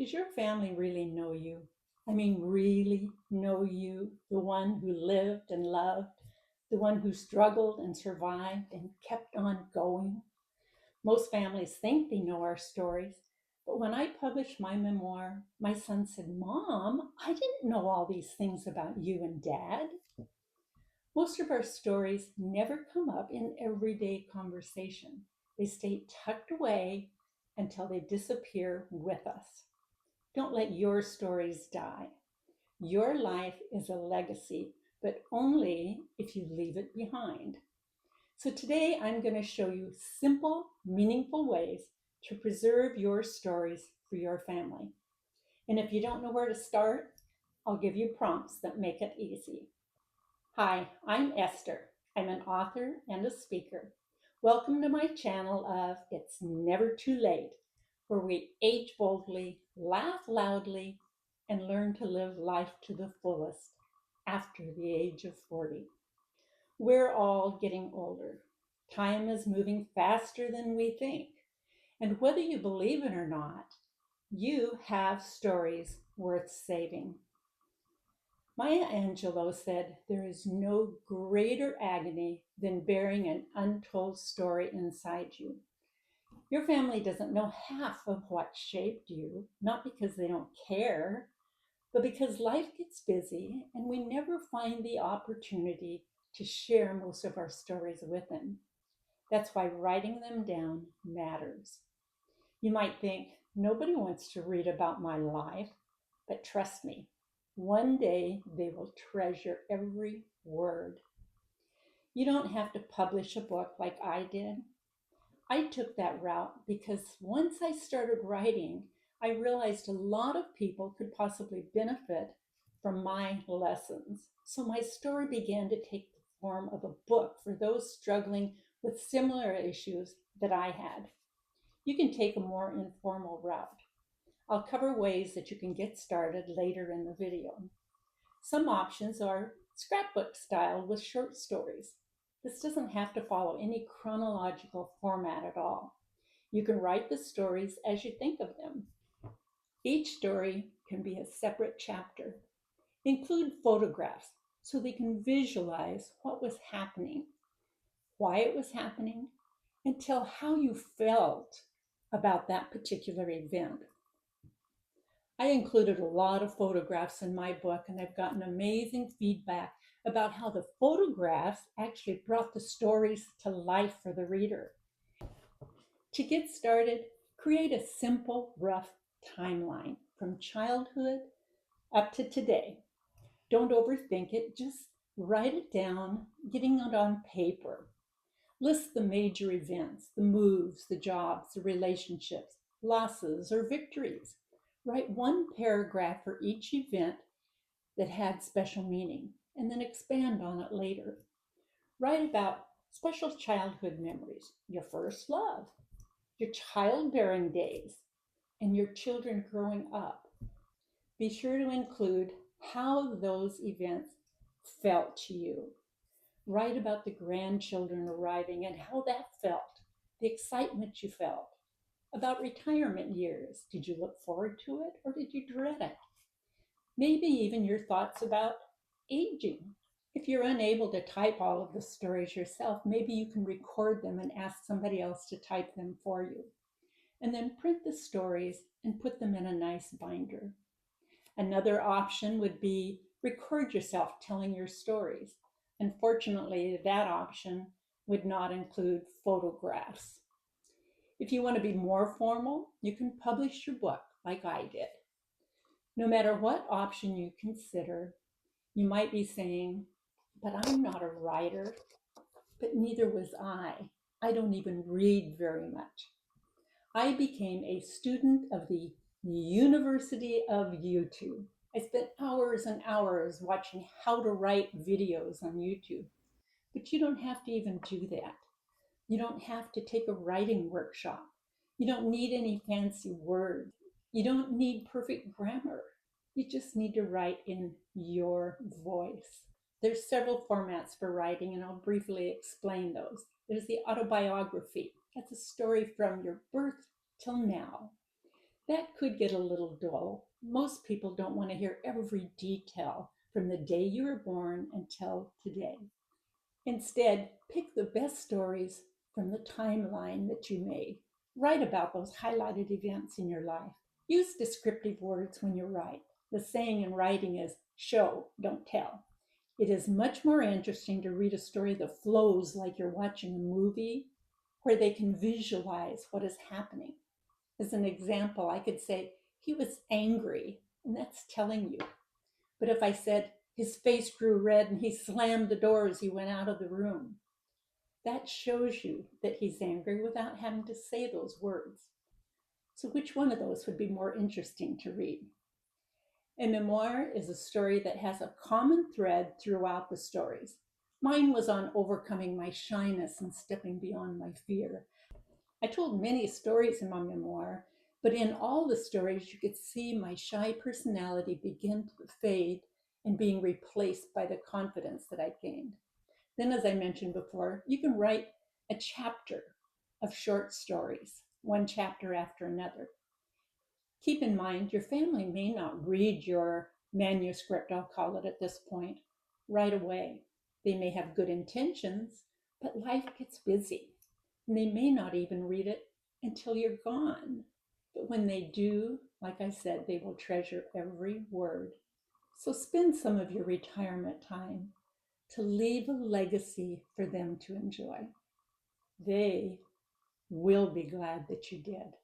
Does your family really know you? I mean, really know you, the one who lived and loved, the one who struggled and survived and kept on going? Most families think they know our stories, but when I published my memoir, my son said, "Mom, I didn't know all these things about you and Dad." Most of our stories never come up in everyday conversation. They stay tucked away until they disappear with us. Don't let your stories die. Your life is a legacy, but only if you leave it behind. So today I'm going to show you simple, meaningful ways to preserve your stories for your family. And if you don't know where to start, I'll give you prompts that make it easy. Hi, I'm Esther. I'm an author and a speaker. Welcome to my channel of It's Never Too Late, where we age boldly, laugh loudly, and learn to live life to the fullest after the age of 40. We're all getting older. Time is moving faster than we think. And whether you believe it or not, you have stories worth saving. Maya Angelou said, "There is no greater agony than bearing an untold story inside you." Your family doesn't know half of what shaped you, not because they don't care, but because life gets busy and we never find the opportunity to share most of our stories with them. That's why writing them down matters. You might think, nobody wants to read about my life, but trust me, one day they will treasure every word. You don't have to publish a book like I did. I took that route because once I started writing, I realized a lot of people could possibly benefit from my lessons. So my story began to take the form of a book for those struggling with similar issues that I had. You can take a more informal route. I'll cover ways that you can get started later in the video. Some options are scrapbook style with short stories. This doesn't have to follow any chronological format at all. You can write the stories as you think of them. Each story can be a separate chapter. Include photographs so they can visualize what was happening, why it was happening, and tell how you felt about that particular event. I included a lot of photographs in my book, and I've gotten amazing feedback about how the photographs actually brought the stories to life for the reader. To get started, create a simple, rough timeline from childhood up to today. Don't overthink it, just write it down, getting it on paper. List the major events, the moves, the jobs, the relationships, losses, or victories. Write one paragraph for each event that had special meaning, and then expand on it later. Write about special childhood memories, your first love, your childbearing days, and your children growing up. Be sure to include how those events felt to you. Write about the grandchildren arriving and how that felt, the excitement you felt. About retirement years, did you look forward to it or did you dread it? Maybe even your thoughts about aging. If you're unable to type all of the stories yourself, maybe you can record them and ask somebody else to type them for you. And then print the stories and put them in a nice binder. Another option would be record yourself telling your stories. Unfortunately, that option would not include photographs. If you want to be more formal, you can publish your book like I did. No matter what option you consider, you might be saying, "But I'm not a writer." But neither was I. I don't even read very much. I became a student of the University of YouTube. I spent hours and hours watching how to write videos on YouTube. But you don't have to even do that. You don't have to take a writing workshop. You don't need any fancy words. You don't need perfect grammar. You just need to write in your voice. There's several formats for writing, and I'll briefly explain those. There's the autobiography. That's a story from your birth till now. That could get a little dull. Most people don't want to hear every detail from the day you were born until today. Instead, pick the best stories from the timeline that you made. Write about those highlighted events in your life. Use descriptive words when you write. The saying in writing is show, don't tell. It is much more interesting to read a story that flows like you're watching a movie, where they can visualize what is happening. As an example, I could say, he was angry, and that's telling you. But if I said, his face grew red and he slammed the door as he went out of the room, that shows you that he's angry without having to say those words. So, which one of those would be more interesting to read? A memoir is a story that has a common thread throughout the stories. Mine was on overcoming my shyness and stepping beyond my fear. I told many stories in my memoir, but in all the stories, you could see my shy personality begin to fade and being replaced by the confidence that I gained. Then, as I mentioned before, you can write a chapter of short stories, one chapter after another. Keep in mind, your family may not read your manuscript, I'll call it at this point, right away. They may have good intentions, but life gets busy. And they may not even read it until you're gone. But when they do, like I said, they will treasure every word. So spend some of your retirement time to leave a legacy for them to enjoy. They will be glad that you did.